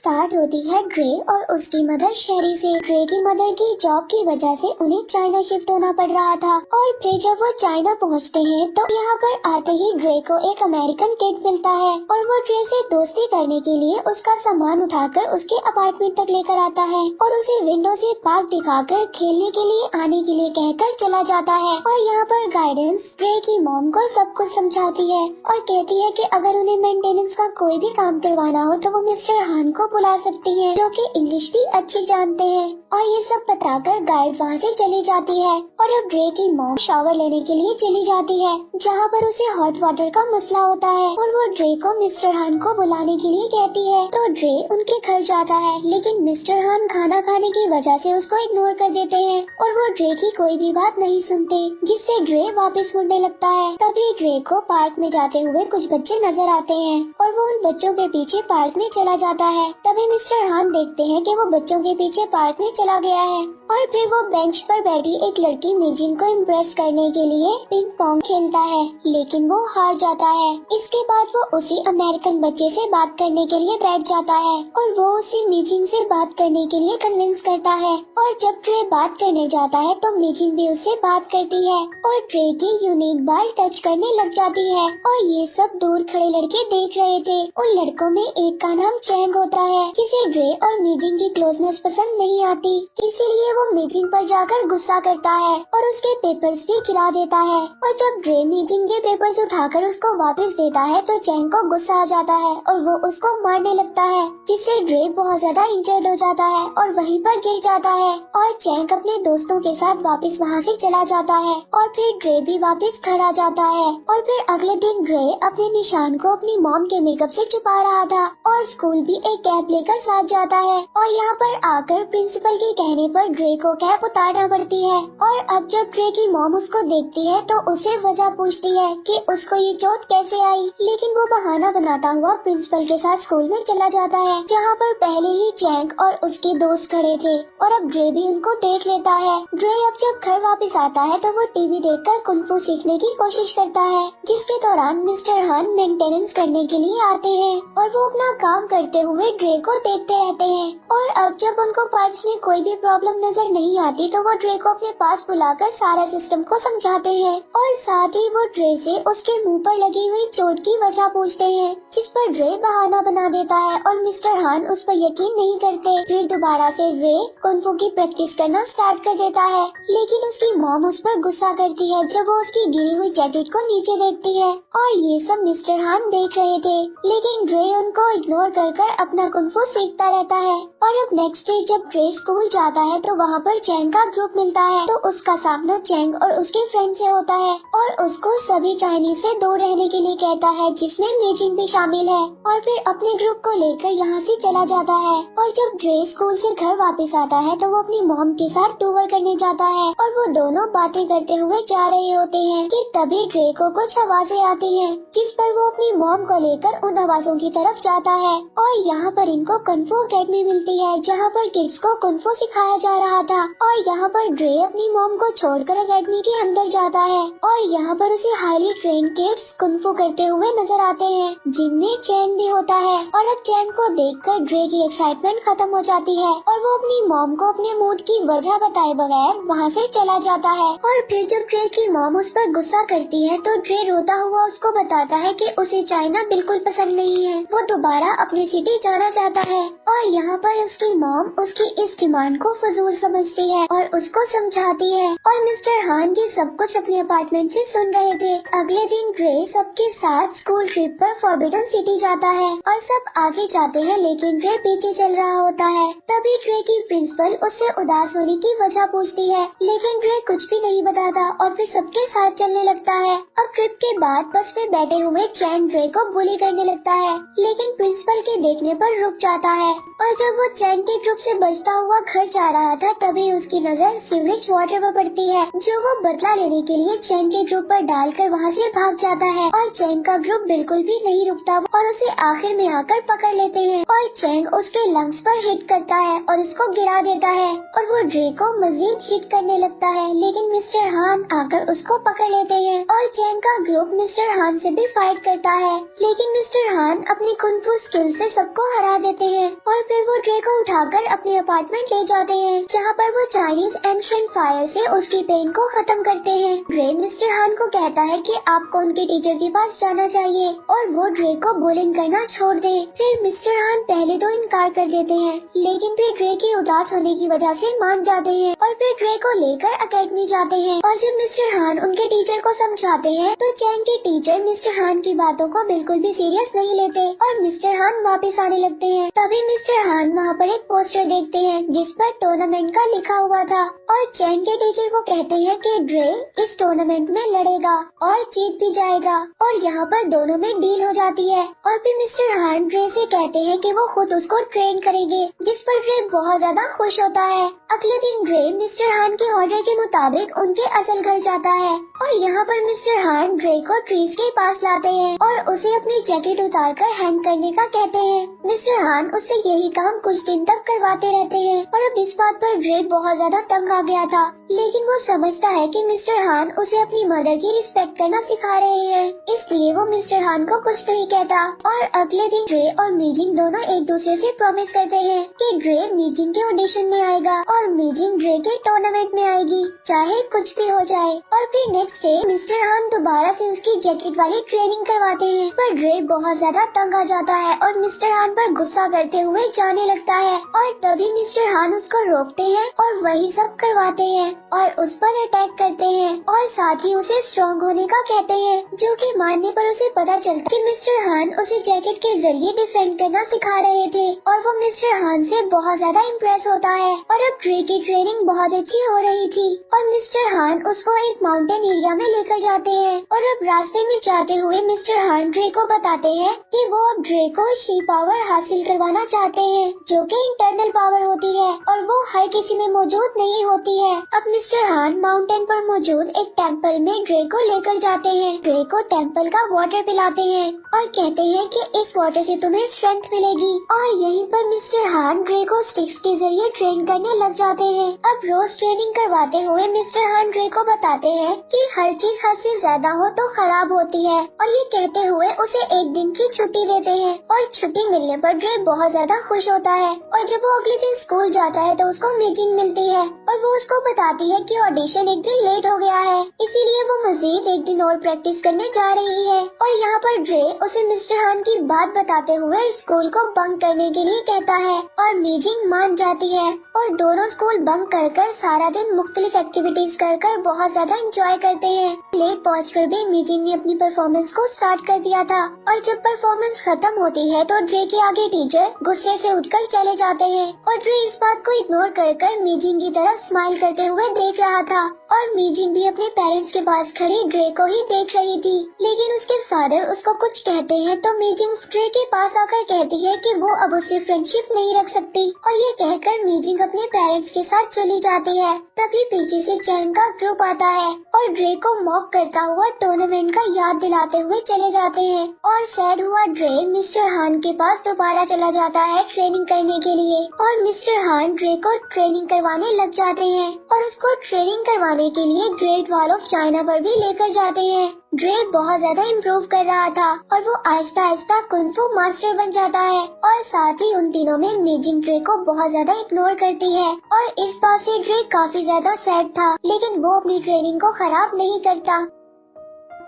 Start होती है ड्रे और उसकी मदर शेरी से। ड्रे की मदर की जॉब की वजह से उन्हें चाइना शिफ्ट होना पड़ रहा था और फिर जब वो चाइना पहुंचते हैं तो यहाँ पर आते ही ड्रे को एक अमेरिकन किड मिलता है और वो ड्रे से दोस्ती करने के लिए उसका सामान उठाकर उसके अपार्टमेंट तक लेकर आता है और उसे विंडो से पार्क दिखाकर खेलने के लिए आने के लिए कहकर चला जाता है। और यहाँ पर गाइडेंस ड्रे की मॉम को सब कुछ समझाती है और कहती है कि अगर उन्हें मेंटेनेंस का कोई भी काम करवाना हो तो वो मिस्टर हान को बुला सकती है जो कि इंग्लिश भी अच्छी जानते हैं। और ये सब बताकर गाइड वहाँ से चली जाती है और अब ड्रे की मॉम शावर लेने के लिए चली जाती है जहाँ पर उसे हॉट वाटर का मसला होता है और वो ड्रे को मिस्टर हान को बुलाने के लिए कहती है। तो ड्रे उनके घर जाता है लेकिन मिस्टर हान खाना खाने की वजह से उसको इग्नोर कर देते हैं और वो ड्रे की कोई भी बात नहीं सुनते जिससे ड्रे वापस मुड़ने लगता है। तभी ड्रे को पार्क में जाते हुए कुछ बच्चे नजर आते हैं और वो उन बच्चों के पीछे पार्क में चला जाता है। तभी मिस्टर हान देखते हैं कि वो बच्चों के पीछे पार्क में चला गया है और फिर वो बेंच पर बैठी एक लड़की मिजिन को इम्प्रेस करने के लिए पिंग पोंग खेलता है लेकिन वो हार जाता है। इसके बाद वो उसी अमेरिकन बच्चे से बात करने के लिए बैठ जाता है और वो उसी मिजिन से बात करने के लिए कन्विंस करता है और जब ट्रे बात करने जाता है तो मिजिन भी उससे बात करती है और ट्रे की यूनिक बाल टच करने लग जाती है और ये सब दूर खड़े लड़के देख रहे थे। उन लड़कों में एक का नाम चैंग होता है जिसे ड्रे और मिजिन की क्लोजनेस पसंद नहीं आती, इसीलिए वो मिजिन पर जाकर गुस्सा करता है और उसके पेपर्स भी गिरा देता है। और जब ड्रे मिजिन के पेपर्स उठाकर उसको वापस देता है तो चैंग को गुस्सा आ जाता है और वो उसको मारने लगता है जिससे ड्रे बहुत ज्यादा इंजर्ड हो जाता है और वहीं पर गिर जाता है और चैंग अपने दोस्तों के साथ वापस वहाँ से चला जाता है और फिर ड्रे भी वापस घर आ जाता है। और फिर अगले दिन ड्रे अपने निशान को अपनी मॉम के मेकअप से छुपा रहा था और स्कूल भी एक कैप लेकर साथ जाता है और यहाँ पर आकर प्रिंसिपल के कहने पर ड्रे को कैप उतारना पड़ती है। और अब जब ड्रे की मॉम उसको देखती है तो उसे वजह पूछती है कि उसको ये चोट कैसे आई, लेकिन वो बहाना बनाता हुआ प्रिंसिपल के साथ स्कूल में चला जाता है जहाँ पर पहले ही चैंग और उसके दोस्त खड़े थे और अब ड्रे भी उनको देख लेता है। ड्रे अब जब घर वापस आता है तो वो टीवी देखकर कुंफू सीखने की कोशिश करता है जिसके दौरान मिस्टर हान मेंटेनेंस करने के लिए आते हैं और वो अपना काम करते हुए ड्रे को देखते रहते हैं। और अब जब उनको पाइप्स में कोई भी प्रॉब्लम नजर नहीं आती तो वो ड्रे को अपने पास बुलाकर सारा सिस्टम को समझाते हैं और साथ ही वो ड्रे से उसके मुंह पर लगी हुई चोट की वजह पूछते हैं जिस पर ड्रे बहाना बना देता है और मिस्टर हान उस पर यकीन नहीं करते। फिर दोबारा से ड्रे कुंफू की प्रैक्टिस करना स्टार्ट कर देता है लेकिन उसकी मॉम उस पर गुस्सा करती है जब वो उसकी गिरी हुई जैकेट को नीचे देखती है और ये सब मिस्टर हान देख रहे थे लेकिन ड्रे उनको इग्नोर कर अपना कुंफू सीखता रहता है। और अब नेक्स्ट डे जब ड्रे स्कूल जाता है तो वहाँ पर चैंग का ग्रुप मिलता है तो उसका सामना चैंग और उसके फ्रेंड से होता है और उसको सभी चाइनीज से दूर रहने के लिए कहता है जिसमें मेजिंग भी शामिल है और फिर अपने ग्रुप को लेकर यहाँ से चला जाता है। और जब ड्रे स्कूल से घर वापस आता है तो वो अपनी मॉम के साथ टूर करने जाता है और वो दोनों बातें करते हुए जा रहे होते हैं कि तभी ड्रे को कुछ आवाजें आती हैं जिस पर वो अपनी मॉम को लेकर उन आवाजों की तरफ जाता है और यहाँ पर इनको कुंफू अकेडमी मिलती है जहाँ पर किड्स को कुंफू सिखाया जा रहा था। और यहाँ पर ड्रे अपनी मॉम को छोड़कर अकेडमी के अंदर जाता है और यहाँ पर उसे हाईली ट्रेन किड्स कुंफू करते हुए नजर आते हैं जिनमें चैंग भी होता है। और अब चैंग को देखकर ड्रे की एक्साइटमेंट खत्म हो जाती है और वो अपनी मॉम को अपने मूड की वजह बताए बगैर वहाँ से चला जाता है। और फिर जब ड्रे की मॉम उस पर गुस्सा करती है तो ड्रे रोता हुआ उसको बताता है कि उसे चाइना बिल्कुल पसंद नहीं है, वो दोबारा अपनी सिटी जाना चाहता है। और यहाँ पर उसकी मॉम उसकी इस डिमांड को फजूल समझती है और उसको समझाती है और मिस्टर हान ये सब कुछ अपने अपार्टमेंट से सुन रहे थे। अगले दिन ड्रे सबके साथ स्कूल ट्रिप पर फॉरबिडन सिटी जाता है और सब आगे जाते हैं लेकिन ड्रे पीछे चल रहा होता है। तभी ड्रे की प्रिंसिपल उससे उदास होने की वजह पूछती है लेकिन ड्रे कुछ भी नहीं बताता और फिर सबके साथ चलने लगता है। अब ट्रिप के बाद बस में बैठे हुए चैंग ड्रे को बुली करने लगता है लेकिन प्रिंसिपल के देखने पर रुक जाता है और जब वो चैंग के ग्रुप से बचता हुआ घर जा रहा था तभी उसकी नजर सीवरेज वाटर पर पड़ती है जो वो बदला लेने के लिए चैंग के ग्रुप पर डालकर वहाँ से भाग जाता है। और चैंग का ग्रुप बिल्कुल भी नहीं रुकता और उसे आखिर में आकर पकड़ लेते हैं और चैंग उसके लंग्स पर हिट करता है और उसको गिरा देता है और वो ड्रे को मजीद हिट करने लगता है लेकिन मिस्टर हान आकर उसको पकड़ लेते हैं और चैंग का ग्रुप मिस्टर हान से भी फाइट करता है लेकिन मिस्टर हान अपनी कुंफू स्किल से सबको हरा देते हैं और फिर वो ड्रे को उठाकर अपने अपार्टमेंट ले जाते हैं, जहाँ पर वो चाइनीज एंशिएंट फायर से उसकी पेन को खत्म करते हैं। ड्रे मिस्टर हान को कहता है कि आपको उनके टीचर के पास जाना चाहिए और वो ड्रे को बुलिंग करना छोड़ दे। फिर मिस्टर हान पहले तो इनकार कर देते हैं, लेकिन फिर ड्रे के उदास होने की वजह से मान जाते हैं और फिर ड्रे को लेकर अकेडमी जाते हैं। और जब मिस्टर हान उनके टीचर को समझाते हैं तो चैंग के टीचर मिस्टर हान की बातों को बिल्कुल भी सीरियस नहीं लेते और मिस्टर हान वापस आने लगते हैं। तभी मिस्टर हान वहाँ पर एक पोस्टर देखते हैं जिस पर टूर्नामेंट का लिखा हुआ था और चैंग के टीचर को कहते हैं कि ड्रे इस टूर्नामेंट में लड़ेगा और जीत भी जाएगा और यहाँ पर दोनों में डील हो जाती है। और फिर मिस्टर हान ड्रे से कहते हैं कि वो खुद उसको ट्रेन करेंगे, जिस पर ड्रे बहुत ज्यादा खुश होता है। अगले दिन ड्रे मिस्टर हान के ऑर्डर के मुताबिक उनके असल घर जाता है और यहाँ पर मिस्टर हान ड्रे को ट्रीज के पास लाते हैं और उसे अपनी जैकेट उतारकर हैंग करने का कहते हैं। मिस्टर हान उससे यही काम कुछ दिन तक करवाते रहते हैं और अब इस बात पर ड्रे बहुत ज्यादा तंग आ गया था, लेकिन वो समझता है कि मिस्टर हान उसे अपनी मदर की रिस्पेक्ट करना सिखा रहे हैं, इसलिए वो मिस्टर हान को कुछ नहीं कहता। और अगले दिन ड्रे और मीजिंग दोनों एक दूसरे से प्रॉमिस करते हैं कि ड्रे मीजिंग के ऑडिशन में आएगा और मीजिंग ड्रे के टूर्नामेंट में आएगी, चाहे कुछ भी हो जाए। और फिर नेक्स्ट डे मिस्टर हान दोबारा से उसकी जैकेट वाली ट्रेनिंग करवाते हैं, पर ड्रे बहुत ज्यादा तंग आ जाता है और मिस्टर हान पर गुस्सा करते हुए जाने लगता है और तभी मिस्टर हान उसको रोकते हैं और वही सब करवाते हैं और उस पर अटैक करते हैं और साथ ही उसे स्ट्रॉन्ग होने का कहते हैं, जो कि मानने पर उसे पता चलता कि मिस्टर हान उसे जैकेट के जरिए डिफेंड करना सिखा रहे थे और वो मिस्टर हान से बहुत ज्यादा इम्प्रेस होता है। और अब ड्रे की ट्रेनिंग बहुत अच्छी हो रही थी और मिस्टर हान उसको एक माउंटेन एरिया में लेकर जाते हैं और अब रास्ते में जाते हुए मिस्टर हान ड्रे को बताते हैं कि वो अब ड्रे को शी पावर हासिल करवाना चाहते हैं, जो कि इंटरनल पावर होती है और वो हर किसी में मौजूद नहीं होती है। अब मिस्टर हान माउंटेन पर मौजूद एक टेम्पल में ड्रे को लेकर जाते हैं। ड्रे को टेम्पल का वाटर पिलाते हैं और कहते हैं कि इस वाटर से तुम्हें स्ट्रेंथ मिलेगी और यहीं पर मिस्टर हान ड्रे को स्टिक्स के जरिए ट्रेन करने लग जाते हैं। अब रोज ट्रेनिंग करवाते हुए मिस्टर हान ड्रे को बताते हैं कि हर चीज हद से ज्यादा हो तो खराब होती है और ये कहते हुए उसे एक दिन की छुट्टी देते हैं और छुट्टी मिलने पर ड्रे बहुत ज्यादा खुश होता है। और जब वो अगले दिन स्कूल जाता है तो उसको मीजिंग मिलती है और वो उसको बताती है कि ऑडिशन एक दिन लेट हो गया है, इसीलिए वो मजीद एक दिन और प्रैक्टिस करने जा रही है। और यहाँ पर ड्रे उसे मिस्टर हान की बात बताते हुए स्कूल को बंक करने के लिए कहता है और मीजिंग मान जाती है और दोनों स्कूल बंक कर सारा दिन मुख्तलिफ एक्टिविटीज कर बहुत ज्यादा एंजॉय करते हैं। लेट पहुंचकर भी मीजिंग ने अपनी परफॉर्मेंस को स्टार्ट कर दिया था और जब परफॉर्मेंस खत्म होती है तो ड्रे के आगे टीचर गुस्से से उठकर चले जाते हैं और ड्रे इस बात को इग्नोर कर मीजिंग की तरफ स्माइल करते हुए देख रहा था और मीजिंग भी अपने पेरेंट्स के पास खड़ी ड्रे को ही देख रही थी, लेकिन उसके फादर उसको कुछ कहते हैं तो मीजिंग ड्रे के पास आकर कहती है कि वो अब उससे फ्रेंडशिप नहीं रख सकती और ये कहकर मीजिंग अपने पेरेंट्स के साथ चली जाती है। तभी पीछे से चैंग का ग्रुप आता है और ड्रे को मॉक करता हुआ टूर्नामेंट का याद दिलाते हुए चले जाते हैं और सैड हुआ ड्रे मिस्टर हान के पास दोबारा चला जाता है ट्रेनिंग करने के लिए और मिस्टर हान ड्रे को ट्रेनिंग करवाने लग जाते हैं और उसको ट्रेनिंग करवाने के लिए ग्रेट वॉल ऑफ चाइना पर भी लेकर जाते हैं। ड्रे बहुत ज्यादा इम्प्रूव कर रहा था और वो आहिस्ता आहिस्ता कुंफू मास्टर बन जाता है और साथ ही उन दिनों में मीजिंग ड्रे को बहुत ज्यादा इग्नोर करती है और इस बात से ड्रे काफी ज्यादा सैड था, लेकिन वो अपनी ट्रेनिंग को खराब नहीं करता।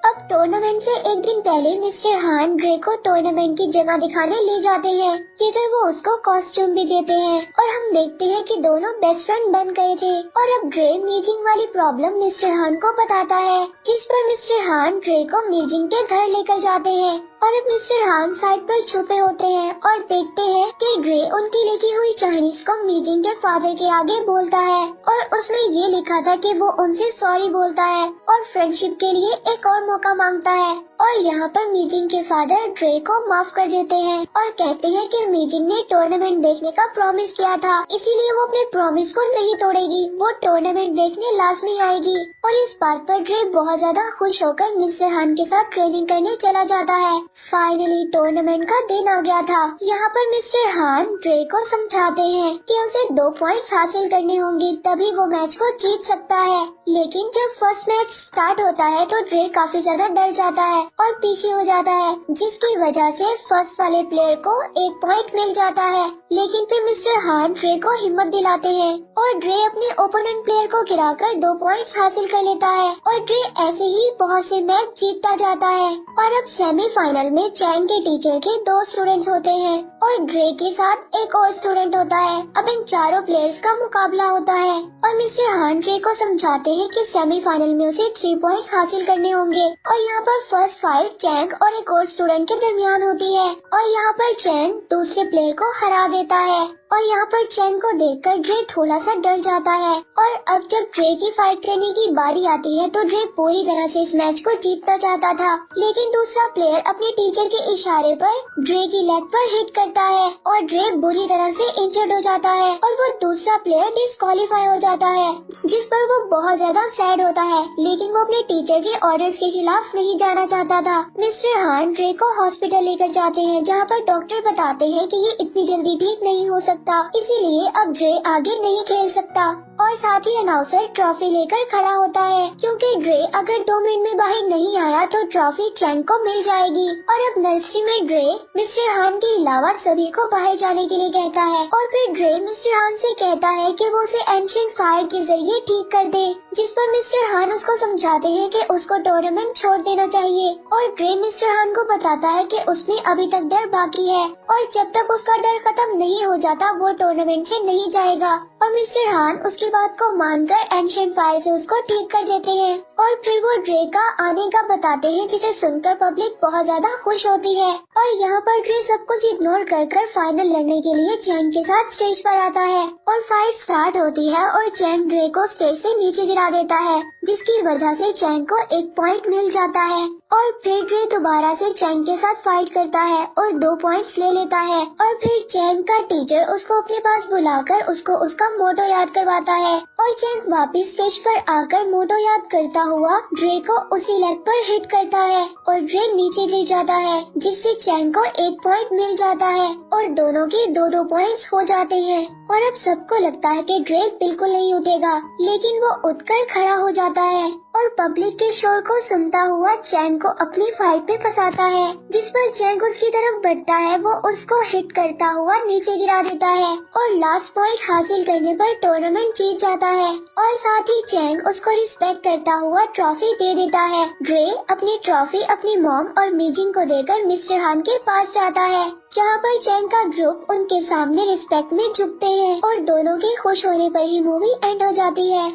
अब टूर्नामेंट से एक दिन पहले मिस्टर हान ड्रे को टूर्नामेंट की जगह दिखाने ले जाते हैं, जिधर वो उसको कॉस्ट्यूम भी देते हैं और हम देखते हैं कि दोनों बेस्ट फ्रेंड बन गए थे। और अब ड्रे मीजिंग वाली प्रॉब्लम मिस्टर हान को बताता है, जिस पर मिस्टर हान ड्रे को मीजिंग के घर लेकर जाते हैं और अब मिस्टर हान साइड पर छुपे होते हैं और देखते हैं कि ड्रे उनकी लिखी हुई चाइनीज को मीजिंग के फादर के आगे बोलता है और उसमें ये लिखा था कि वो उनसे सॉरी बोलता है और फ्रेंडशिप के लिए एक और मौका मांगता है। और यहाँ पर मीजिंग के फादर ड्रे को माफ कर देते हैं और कहते हैं कि मीजिंग ने टूर्नामेंट देखने का प्रॉमिस किया था, इसीलिए वो अपने प्रॉमिस को नहीं तोड़ेगी, वो टूर्नामेंट देखने लाजमी आएगी। और इस बात पर ड्रे बहुत ज्यादा खुश होकर मिस्टर हान के साथ ट्रेनिंग करने चला जाता है। फाइनली टूर्नामेंट का दिन आ गया था। यहाँ पर मिस्टर हान ड्रे को समझाते हैं कि उसे 2 पॉइंट्स हासिल करने होंगे, तभी वो मैच को जीत सकता है। लेकिन जब फर्स्ट मैच स्टार्ट होता है तो ड्रे काफी ज्यादा डर जाता है और पीछे हो जाता है, जिसकी वजह से फर्स्ट वाले प्लेयर को 1 पॉइंट मिल जाता है। लेकिन फिर मिस्टर हान ड्रे को हिम्मत दिलाते हैं और ड्रे अपने ओपोनेंट प्लेयर को गिराकर 2 पॉइंट्स हासिल कर लेता है और ड्रे ऐसे ही बहुत से मैच जीतता जाता है। और अब सेमीफाइनल में चैंग के टीचर के 2 स्टूडेंट्स होते हैं और ड्रे के साथ एक और स्टूडेंट होता है। अब इन चारों प्लेयर्स का मुकाबला होता है और मिस्टर हान ड्रे को समझाते हैं कि सेमीफाइनल में उसे 3 पॉइंट्स हासिल करने होंगे। और यहाँ पर फर्स्ट फाइट चैंग और एक और स्टूडेंट के दरमियान होती है और यहाँ पर चैंग दूसरे प्लेयर को हरा देता है और यहाँ पर चैंग को देखकर ड्रे थोड़ा सा डर जाता है। और अब जब ड्रे की फाइट करने की बारी आती है तो ड्रे पूरी तरह से इस मैच को जीतना चाहता था, लेकिन दूसरा प्लेयर अपने टीचर के इशारे पर ड्रे की लेग पर हिट करता है और ड्रे बुरी तरह से इंजर्ड हो जाता है और वो दूसरा प्लेयर डिस्क्वालीफाई हो जाता है, जिस पर वो बहुत ज्यादा सैड होता है। लेकिन वो अपने टीचर के ऑर्डर्स के खिलाफ नहीं जाना चाहता था। मिस्टर हान ड्रे को हॉस्पिटल लेकर जाते हैं, जहाँ पर डॉक्टर बताते हैं कि ये इतनी जल्दी ठीक नहीं हो सकता, इसीलिए अब ड्रे आगे नहीं खेल सकता। और साथ ही अनाउंसर ट्रॉफी लेकर खड़ा होता है, क्योंकि ड्रे अगर 2 मिनट में बाहर नहीं आया तो ट्रॉफी चैंग को मिल जाएगी। और अब नर्सरी में ड्रे मिस्टर हान के अलावा सभी को बाहर जाने के लिए कहता है और फिर ड्रे मिस्टर हान से कहता है कि वो उसे एंशिएंट फायर के जरिए ठीक कर दे, जिस पर मिस्टर हान उसको समझाते हैं कि उसको टूर्नामेंट छोड़ देना चाहिए। और ड्रे मिस्टर हान को बताता है कि उसमें अभी तक डर बाकी है और जब तक उसका डर खत्म नहीं हो जाता वो टूर्नामेंट से नहीं जाएगा। और मिस्टर हान उसकी बात को मानकर एंशिएंट फायर से उसको ठीक कर देते हैं और फिर वो ड्रे का आने का बताते हैं, जिसे सुनकर पब्लिक बहुत ज्यादा खुश होती है। और यहाँ पर ड्रे सब कुछ इग्नोर कर फाइनल लड़ने के लिए चैंग के साथ स्टेज पर आता है और फाइट स्टार्ट होती है और चैंग ड्रे को स्टेज से नीचे गिरा देता है, जिसकी वजह से चैंग को 1 पॉइंट मिल जाता है। और फिर ड्रे दोबारा से चैंग के साथ फाइट करता है और 2 पॉइंट्स ले लेता है। और फिर चैंग का टीचर उसको अपने पास बुलाकर उसको उसका मोटो याद करवाता है और चैंग वापिस स्टेज पर आकर मोटो याद करता हुआ ड्रे को उसी लेग पर हिट करता है और ड्रे नीचे गिर जाता है, जिससे चैंग को 1 पॉइंट मिल जाता है और दोनों के 2-2 पॉइंट्स हो जाते हैं। और अब सबको लगता है कि ड्रे बिल्कुल नहीं उठेगा, लेकिन वो उठकर खड़ा हो जाता है और पब्लिक के शोर को सुनता हुआ चैंग को अपनी फाइट में फंसाता है, जिस पर चैंग उसकी तरफ बढ़ता है। वो उसको हिट करता हुआ नीचे गिरा देता है और लास्ट पॉइंट हासिल करने पर टूर्नामेंट जीत जाता है और साथ ही चैंग उसको रिस्पेक्ट करता हुआ ट्रॉफी दे देता है। ड्रे अपनी ट्रॉफी अपनी मॉम और मीजिंग को देकर मिस्टर हान के पास जाता है, जहाँ पर चैंग का ग्रुप उनके सामने रिस्पेक्ट में झुकते हैं और दोनों के खुश होने पर ही मूवी एंड हो जाती है।